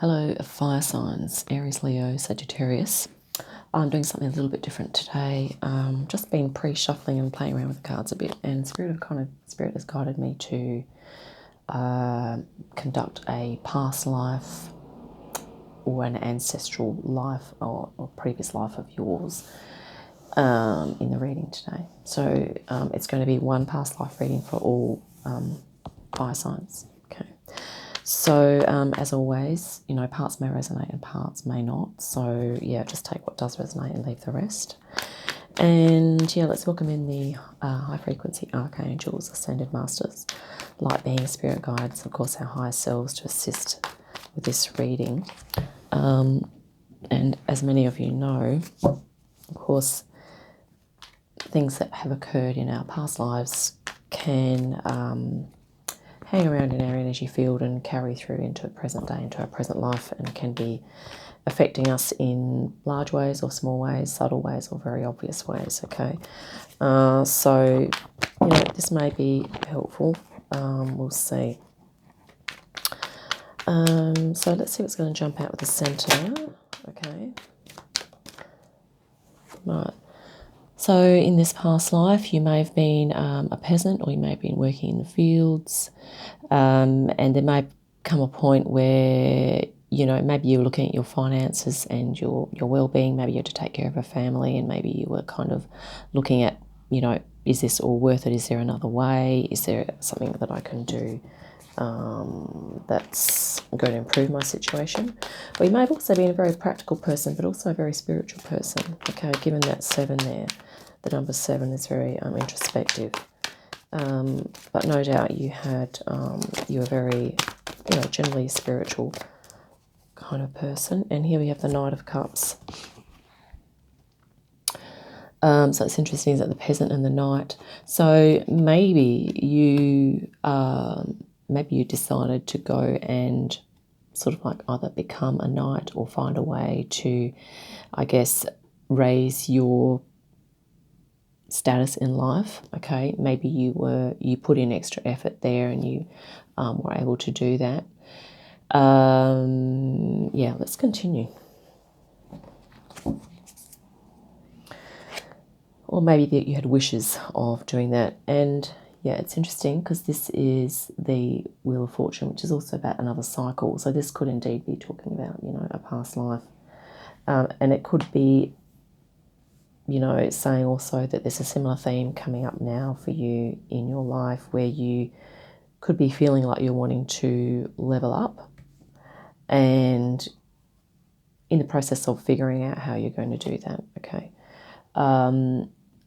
Hello, fire signs, Aries, Leo, Sagittarius. I'm doing something a little bit different today. Just been pre-shuffling and playing around with the cards a bit, and Spirit has guided me to conduct a past life or an ancestral life or previous life of yours in the reading today. So it's going to be one past life reading for all fire signs. Okay. So, as always, parts may resonate and parts may not. So, yeah, just take what does resonate and leave the rest. And, yeah, let's welcome in the high-frequency archangels, ascended masters, light beings, spirit guides, of course, our higher selves to assist with this reading. And as many of you know, of course, things that have occurred in our past lives can hang around in our energy field and carry through into a present day, into our present life, and can be affecting us in large ways or small ways, subtle ways or very obvious ways, okay? So, this may be helpful. We'll see. So let's see what's going to jump out with the center, okay? Right. So in this past life, you may have been a peasant, or you may have been working in the fields, and there may come a point where, maybe you were looking at your finances and your well-being. Maybe you had to take care of a family, and maybe you were kind of looking at, is this all worth it? Is there another way? Is there something that I can do that's going to improve my situation? Or you may have also been a very practical person, but also a very spiritual person, okay, given that 7 there. The number 7 is very introspective, but no doubt you were very, generally spiritual kind of person. And here we have the Knight of Cups. So it's interesting that the peasant and the knight. So maybe you decided to go and sort of like either become a knight or find a way to, I guess, raise your status in life, okay? Maybe you put in extra effort there and you were able to do that. Yeah, let's continue. Or maybe that you had wishes of doing that. And yeah, it's interesting because this is the Wheel of Fortune, which is also about another cycle. So this could indeed be talking about, a past life. And it could be, saying also that there's a similar theme coming up now for you in your life, where you could be feeling like you're wanting to level up and in the process of figuring out how you're going to do that, okay?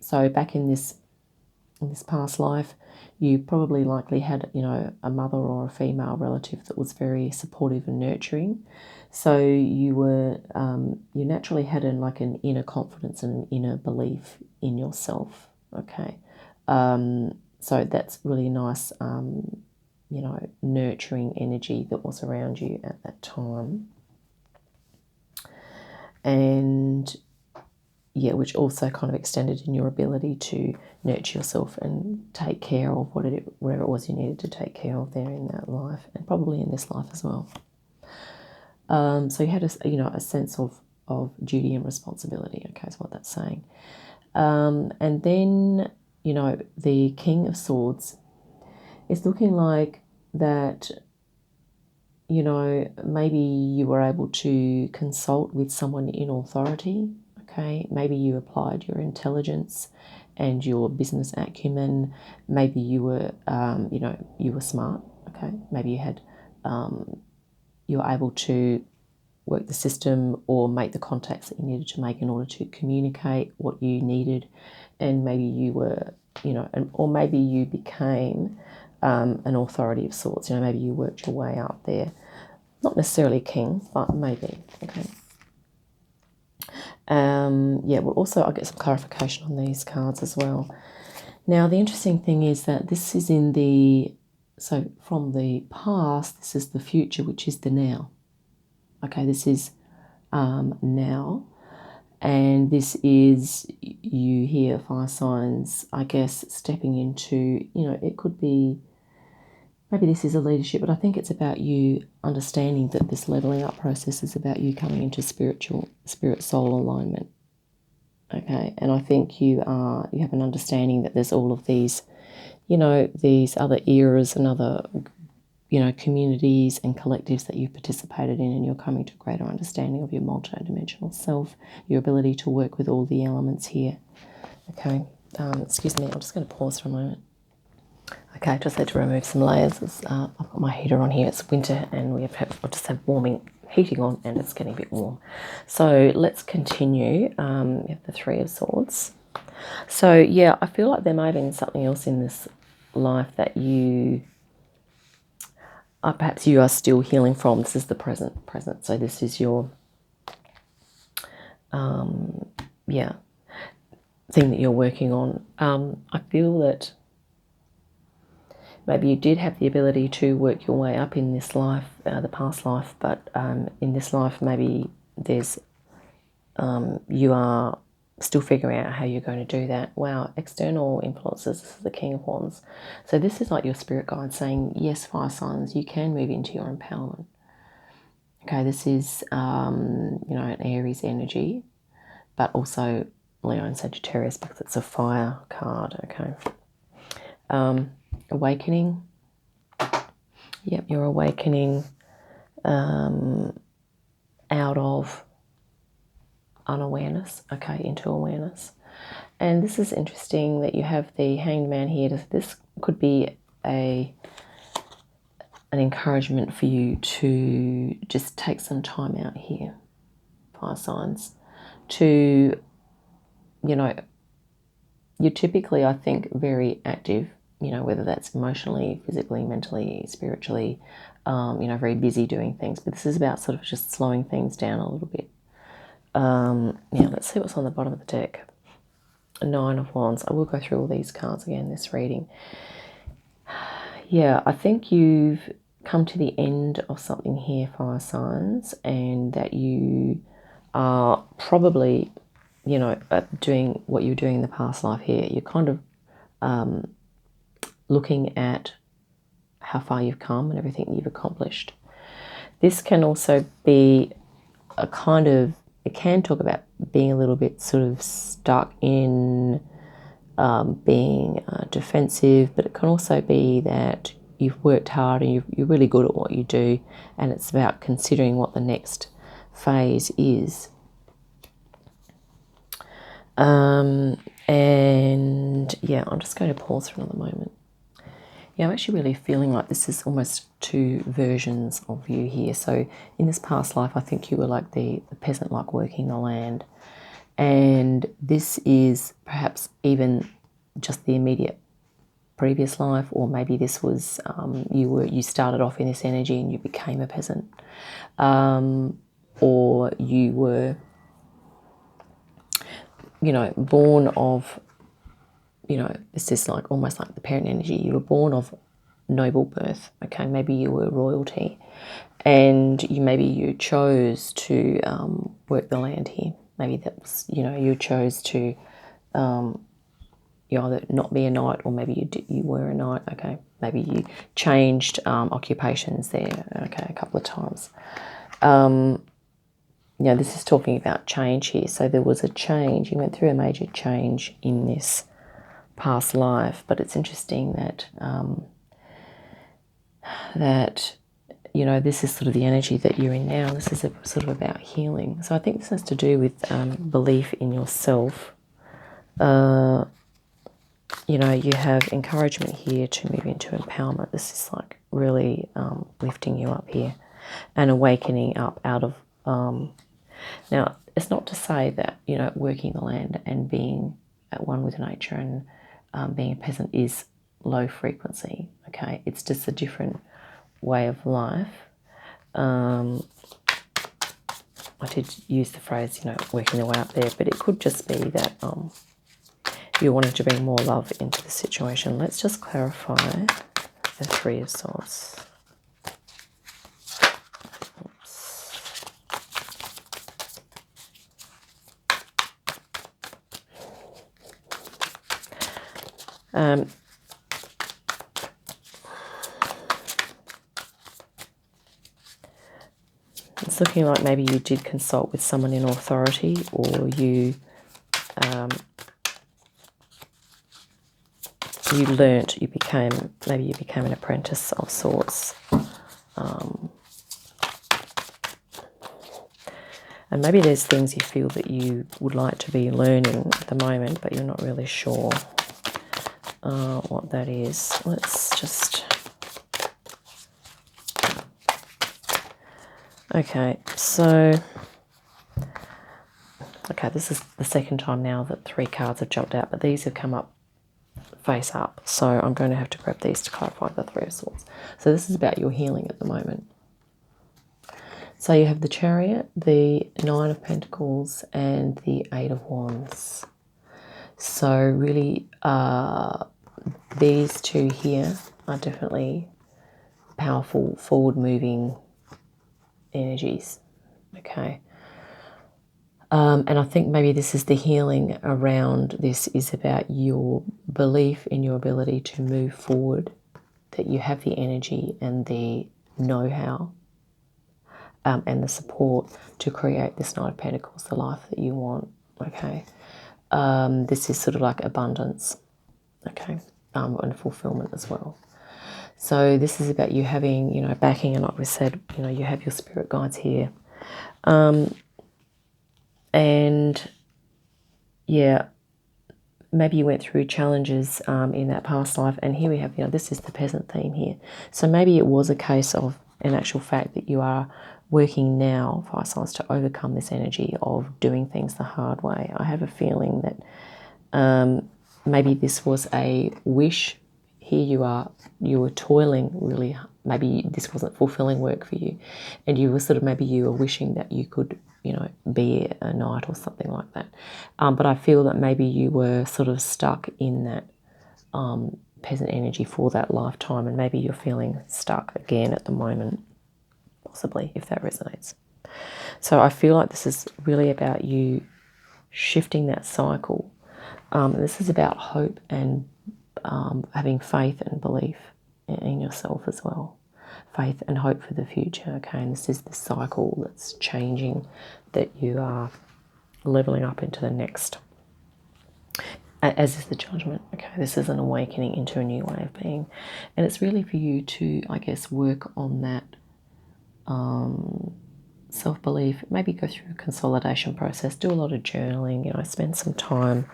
So back in this past life, you probably likely had, a mother or a female relative that was very supportive and nurturing. So you were, you naturally had an inner confidence and an inner belief in yourself, okay? So that's really nice, nurturing energy that was around you at that time. And yeah, which also kind of extended in your ability to nurture yourself and take care of whatever it was you needed to take care of there in that life, and probably in this life as well. So you had a sense of duty and responsibility, okay, is what that's saying. And then, the King of Swords is looking like that, maybe you were able to consult with someone in authority. Okay, maybe you applied your intelligence and your business acumen. Maybe you were, you were smart. Okay, maybe you had, you were able to work the system or make the contacts that you needed to make in order to communicate what you needed. And maybe you were, or maybe you became an authority of sorts. Maybe you worked your way up there. Not necessarily king, but maybe. Okay. Yeah, well, also I'll get some clarification on these cards as well. Now, the interesting thing is that this is so from the past, this is the future, which is the now. Okay, this is now. And this is you here, fire signs, I guess, stepping into, it could be maybe this is a leadership, but I think it's about you understanding that this leveling up process is about you coming into spirit soul alignment. Okay, and I think you have an understanding that there's all of these, you know, these other eras and other, you know, communities and collectives that you've participated in, and you're coming to a greater understanding of your multidimensional self, your ability to work with all the elements here. Okay, excuse me, I'm just going to pause for a moment. Okay, I just had to remove some layers. I've got my heater on here. It's winter, and I just have heating on, and it's getting a bit warm. So let's continue. We have the Three of Swords. So yeah, I feel like there may have been something else in this life that you, perhaps you are still healing from. This is the present. So this is your, thing that you're working on. I feel that maybe you did have the ability to work your way up in this life, the past life, but in this life, maybe there's, you are still figuring out how you're going to do that. Wow, external influences, this is the King of Wands. So this is like your spirit guide saying, yes, fire signs, you can move into your empowerment. Okay, this is, you know, an Aries energy, but also Leo and Sagittarius because it's a fire card, okay. Awakening. Yep, you're awakening out of unawareness, okay, into awareness. And this is interesting that you have the Hanged Man here. This could be an encouragement for you to just take some time out here, fire signs, to, you know, you're typically, I think, very active, you know, whether that's emotionally, physically, mentally, spiritually, you know, very busy doing things. But this is about sort of just slowing things down a little bit. Yeah, let's see what's on the bottom of the deck. Nine of Wands. I will go through all these cards again, this reading. Yeah, I think you've come to the end of something here, fire signs, and that you are probably, you know, doing what you were doing in the past life here. You're kind of looking at how far you've come and everything that you've accomplished. This can also be a kind of, it can talk about being a little bit sort of stuck in being defensive, but it can also be that you've worked hard and you're really good at what you do, and it's about considering what the next phase is. And yeah, I'm just going to pause for another moment. Yeah, I'm actually really feeling like this is almost two versions of you here. So in this past life, I think you were like the peasant, like working the land. And this is perhaps even just the immediate previous life, or maybe this was, you started off in this energy and you became a peasant. Or you were, you know, born of, you know, this is like almost like the parent energy. You were born of noble birth, okay? Maybe you were royalty, and maybe you chose to work the land here. Maybe that was, you know, you chose to you either not be a knight, or maybe you were a knight, okay? Maybe you changed occupations there, okay, a couple of times. You know, this is talking about change here. So there was a change. You went through a major change in this past life, but it's interesting that that, you know, this is sort of the energy that you're in now. This is sort of about healing. So I think this has to do with belief in yourself. You know, you have encouragement here to move into empowerment. This is like really lifting you up here and awakening up out of... now, it's not to say that, you know, working the land and being at one with nature and being a peasant is low frequency, okay? It's just a different way of life. I did use the phrase, you know, working the way up there, but it could just be that you're wanting to bring more love into the situation. Let's just clarify the Three of Swords. It's looking like maybe you did consult with someone in authority, or you learnt, maybe you became an apprentice of sorts. And maybe there's things you feel that you would like to be learning at the moment, but you're not really sure what that is. Let's just... Okay, so... Okay, this is the second time now that 3 cards have jumped out, but these have come up face up. So I'm going to have to grab these to clarify the 3 of Swords. So this is about your healing at the moment. So you have the Chariot, the 9 of Pentacles, and the 8 of Wands. So really, these 2 here are definitely powerful, forward-moving energies. Okay. And I think maybe this is the healing around this is about your belief in your ability to move forward, that you have the energy and the know-how and the support to create this 9 of Pentacles, the life that you want, okay? This is sort of like abundance, okay, and fulfillment as well. So this is about you having, you know, backing, and like we said, you know, you have your spirit guides here. And yeah, maybe you went through challenges in that past life, and here we have, you know, this is the peasant theme here. So maybe it was a case of, in actual fact, that you are working now, Fire signs, to overcome this energy of doing things the hard way. I have a feeling that maybe this was a wish. Here you were toiling really, maybe this wasn't fulfilling work for you, and you were sort of, maybe you were wishing that you could, you know, be a knight or something like that. But I feel that maybe you were sort of stuck in that peasant energy for that lifetime, and maybe you're feeling stuck again at the moment, possibly, if that resonates. So I feel like this is really about you shifting that cycle. This is about hope and having faith and belief in yourself as well. Faith and hope for the future, okay? And this is the cycle that's changing, that you are leveling up into the next, as is the Judgment, okay? This is an awakening into a new way of being. And it's really for you to, I guess, work on that self-belief, maybe go through a consolidation process, do a lot of journaling, you know, spend some time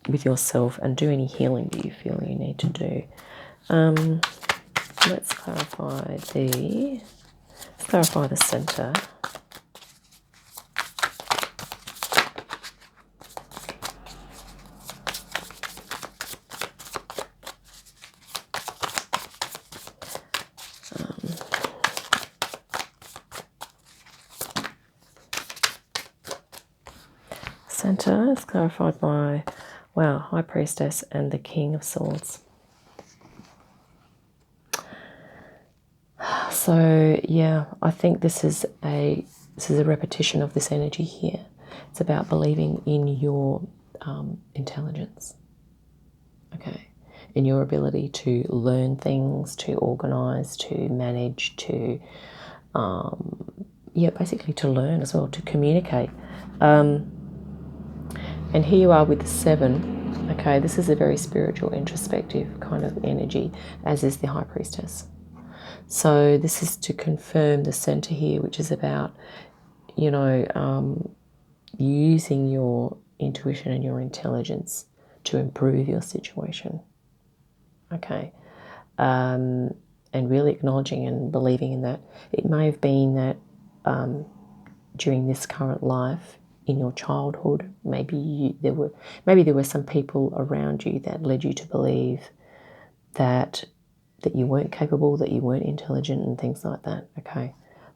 with yourself and do any healing that you feel you need to do. Let's clarify the center. Center is clarified by, wow, High Priestess and the King of Swords. So yeah, I think this is a repetition of this energy here. It's about believing in your intelligence, okay, in your ability to learn things, to organize, to manage, to basically to learn as well, to communicate. And here you are with the 7. Okay, this is a very spiritual, introspective kind of energy, as is the High Priestess. So this is to confirm the center here, which is about, you know, using your intuition and your intelligence to improve your situation. Okay. And really acknowledging and believing in that. It may have been that during this current life, in your childhood, maybe there were some people around you that led you to believe that you weren't capable, that you weren't intelligent, and things like that. Okay,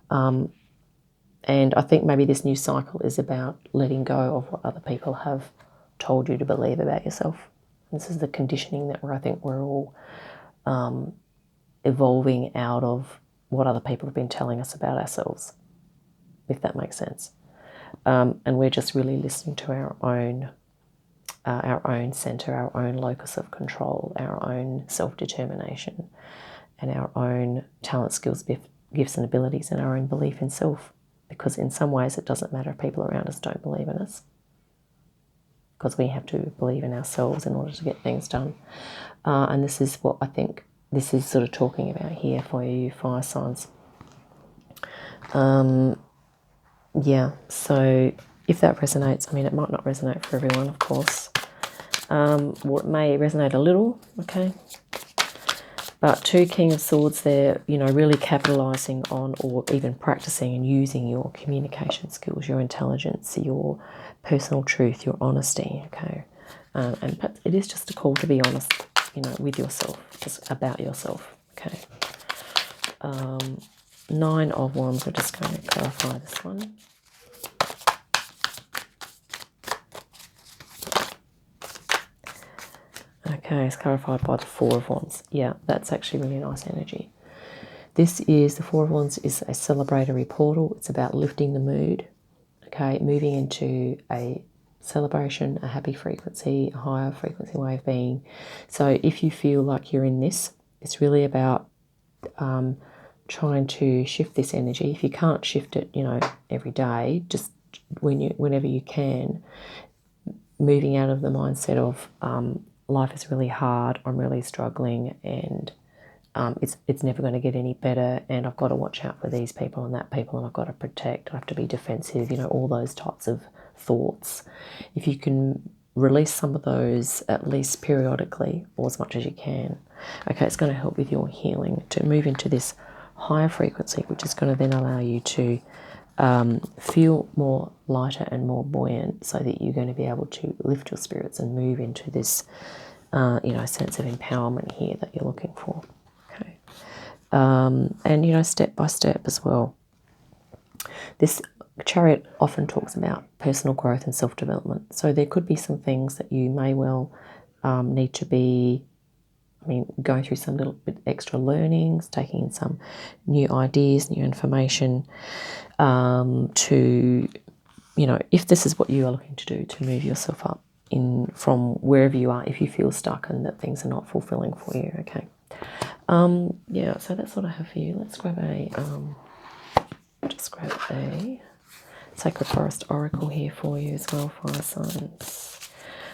and I think maybe this new cycle is about letting go of what other people have told you to believe about yourself. This is the conditioning that I think we're all evolving out of, what other people have been telling us about ourselves, if that makes sense. And we're just really listening to our own center, our own locus of control, our own self-determination, and our own talent, skills, gifts and abilities and our own belief in self, because in some ways it doesn't matter if people around us don't believe in us, because we have to believe in ourselves in order to get things done. And this is what I think this is sort of talking about here for you fire signs. Yeah, so if that resonates, I mean, it might not resonate for everyone, of course. Or it may resonate a little, okay? But 2 King of Swords there, you know, really capitalising on or even practising and using your communication skills, your intelligence, your personal truth, your honesty, okay? But it is just a call to be honest, you know, with yourself, just about yourself, okay? 9 of Wands, we're just going to clarify this one. Okay, it's clarified by the 4 of Wands. Yeah, that's actually really nice energy. This is, the 4 of Wands is a celebratory portal. It's about lifting the mood, okay, moving into a celebration, a happy frequency, a higher frequency way of being. So if you feel like you're in this, it's really about trying to shift this energy. If you can't shift it, you know, every day, just whenever you can, moving out of the mindset of life is really hard, I'm really struggling, and it's never going to get any better, and I've got to watch out for these people and that people, and I've got to protect, I have to be defensive, you know, all those types of thoughts. If you can release some of those at least periodically or as much as you can, okay, it's going to help with your healing to move into this higher frequency, which is going to then allow you to feel more lighter and more buoyant, so that you're going to be able to lift your spirits and move into this, you know, sense of empowerment here that you're looking for. Okay, and you know, step by step as well. This Chariot often talks about personal growth and self-development. So there could be some things that you may well need to be, I mean, going through some little bit extra learnings, taking in some new ideas, new information, to, you know, if this is what you are looking to do, to move yourself up in from wherever you are, if you feel stuck and that things are not fulfilling for you, okay. Yeah, so that's what I have for you. Let's grab a, just grab a Sacred Forest Oracle here for you as well, fire signs.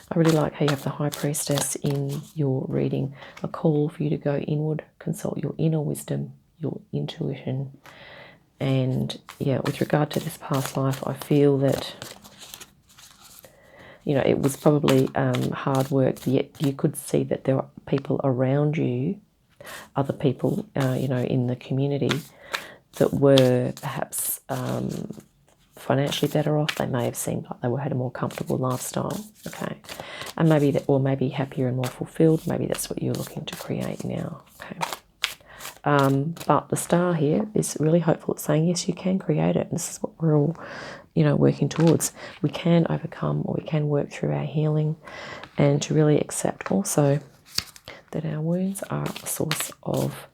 I really like how you have the High Priestess in your reading, a call for you to go inward, consult your inner wisdom, your intuition. And yeah, with regard to this past life, I feel that, you know, it was probably hard work, yet you could see that there are people around you, other people, you know, in the community that were perhaps financially better off. They may have seemed like they had a more comfortable lifestyle, okay, and maybe that, or maybe happier and more fulfilled. Maybe that's what you're looking to create now, okay. But the star here is really hopeful. It's saying, yes, you can create it. And this is what we're all, you know, working towards. We can overcome, or we can work through our healing, and to really accept also that our wounds are a source of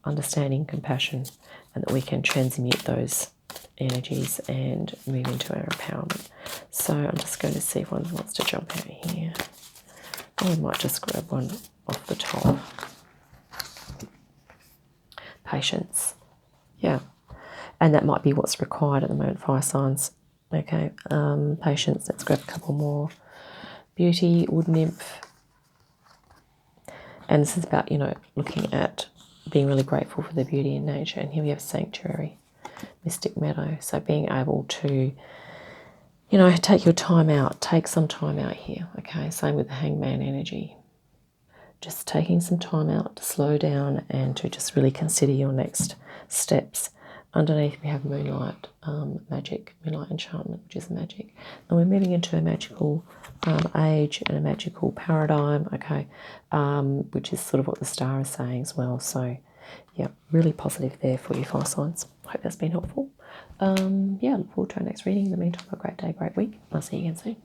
understanding, compassion, and that we can transmute those energies and move into our empowerment. So I'm just going to see if one wants to jump out here. Or we might just grab one off the top. Patience. Yeah. And that might be what's required at the moment, fire signs. Okay. Patience. Let's grab a couple more. Beauty, Wood Nymph. And this is about, you know, looking at being really grateful for the beauty in nature. And here we have Sanctuary, Mystic Meadow. So being able to, you know, take your time out. Take some time out here. Okay. Same with the Hangman energy. Just taking some time out to slow down and to just really consider your next steps. Underneath we have Moonlight Magic, Moonlight Enchantment, which is magic. And we're moving into a magical age and a magical paradigm, okay, which is sort of what the star is saying as well. So, yeah, really positive there for you, fire signs. Hope that's been helpful. Yeah, look forward to our next reading. In the meantime, have a great day, great week. I'll see you again soon.